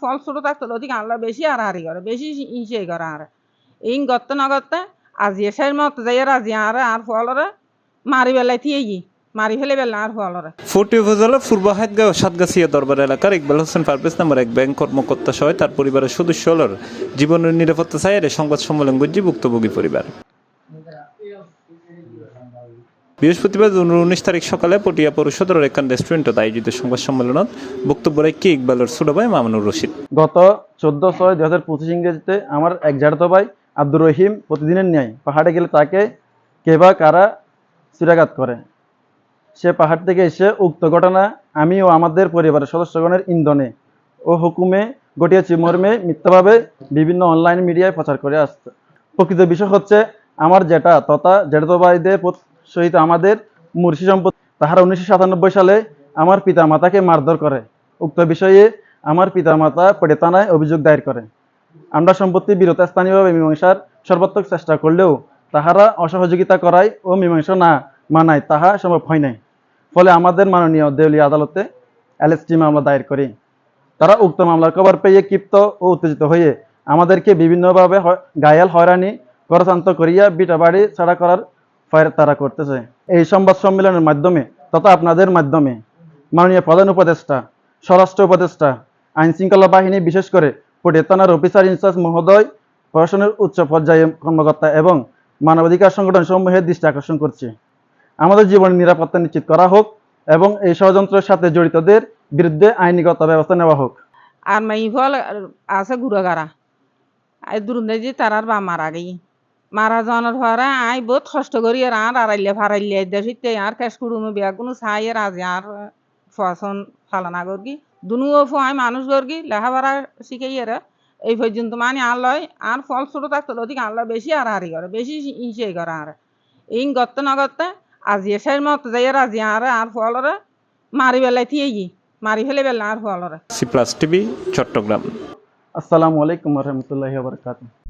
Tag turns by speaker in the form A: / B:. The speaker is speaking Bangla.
A: ফল ছোট থাকতো ওদিকে আল্লাহ বেশি হারাহারি করে বেশি ইসে করে আর ইং গত্তে না গত্তে আজি এসের মতো যাই আজি আর ফলরে মারি বেলাইতে মারি ফেলে বেলা আর ফলরে
B: ফোর্টি উপজেলার পূর্ব হাতগাঁও সাতগাছিয়া দরবার এলাকার ইকবাল হোসেন পারভেজ নামের এক ব্যাংক কর্মকর্তা সহ তার পরিবারের সদস্য হলের জীবনের নিরাপত্তা চাই সংবাদ সম্মেলন করছে ভুক্তভোগী পরিবার। বৃহস্পতিবার 19 তারিখ সকালে পটিয়া পৌর সদরের একখান রেস্টুরেন্টত আয়োজিত সংবাদ সম্মেলনত বক্তব্য রাখে ইকবালের ছোট ভাই মামুনুর রশিদ।
C: গত 14/6/2025 ইংরেজিতে আমার এক জাড়তো ভাই আব্দুর রহিম প্রতিদিনের ন্যায় পাহাড়ে গেলে তাকে কে বা কারা চূড়াঘাত করে। সে পাহাড় থেকে এসে উক্ত ঘটনা আমি ও আমাদের পরিবারের সদস্যগণের ইন্ধনে ও হুকুমে ঘটিয়েছি মর্মে মিথ্যাভাবে বিভিন্ন অনলাইন মিডিয়ায় প্রচার করে আসছে। প্রকৃত বিষয় হচ্ছে আমার জেঠা তথা জেঠাতো ভাইদের সহিত আমাদের মুর্শি সম্পদ তাহারা 1997 সালে আমার পিতা মাতাকে মারধর করে। উক্ত বিষয়ে আমার পিতা মাতা পটে থানায় অভিযোগ দায়ের করে। আমরা সম্পত্তি বিরত স্থানীয়ভাবে মীমাংসার সর্বাত্মক চেষ্টা করলেও তাহারা অসহযোগিতা করায় ও মীমাংসা না মানায় তাহা সম্ভব হয় নাই। ফলে আমাদের মাননীয় দেউলিয়া আদালতে LST মামলা দায়ের করি। তারা উক্ত মামলার খবর পেয়ে ক্ষিপ্ত ও উত্তেজিত হয়ে আমাদেরকে বিভিন্নভাবে ঘায়াল হয়রানি করতান্ত করিয়া বিটাবাড়ি ছাড়া করার তারা করতেছে। এই সংবাদ সম্মেলনের মাধ্যমে তথা আপনাদের মাধ্যমে মাননীয় প্রধান উপদেষ্টা, স্বরাষ্ট্র উপদেষ্টা, আইন শৃঙ্খলা বাহিনী বিশেষ করে পটিয়া থানার অফিসার ইনচার্জ মহোদয়, প্রশাসনের উচ্চ পর্যায়ে কর্মকর্তা এবং মানবাধিকার সংগঠন সমূহের দৃষ্টি আকর্ষণ করছে আমাদের জীবনের নিরাপত্তা নিশ্চিত করা হোক এবং এই ষড়যন্ত্রের সাথে জড়িতদের বিরুদ্ধে আইনগত ব্যবস্থা নেওয়া হোক।
A: আর মাই ফল আছে গুড়াগারা আই দুরুন্দে যে তারার বা মারা গেই মারা যাওয়ার পরে আই বহুত কষ্ট করি আর আড়াইলে ফারাইলে দেশিতে আর কেস কুড়ুমে বিয়া কোনো ছাই আর আজ আর ফসন ফালানা করগি দুনুও ফোয়াই মানুষ করগি লেখাপড়া শিখাই আর এই পর্যন্ত মানে আল্লয় আর ফল ছোট থাকতো ওদিকে আল্লাহ বেশি হারাহারি করে বেশি ইসে করে আর ইং গত্তে না গত্তে আজি এসের মতো যাই আজি আর ফলরে মারি বেলাইতে মারি ফেলে বেলা আর ফলরে।
B: C+ TV Chittagong.
C: আসসালামু আলাইকুম ওয়া রাহমাতুল্লাহি ওয়া বারাকাতুহু।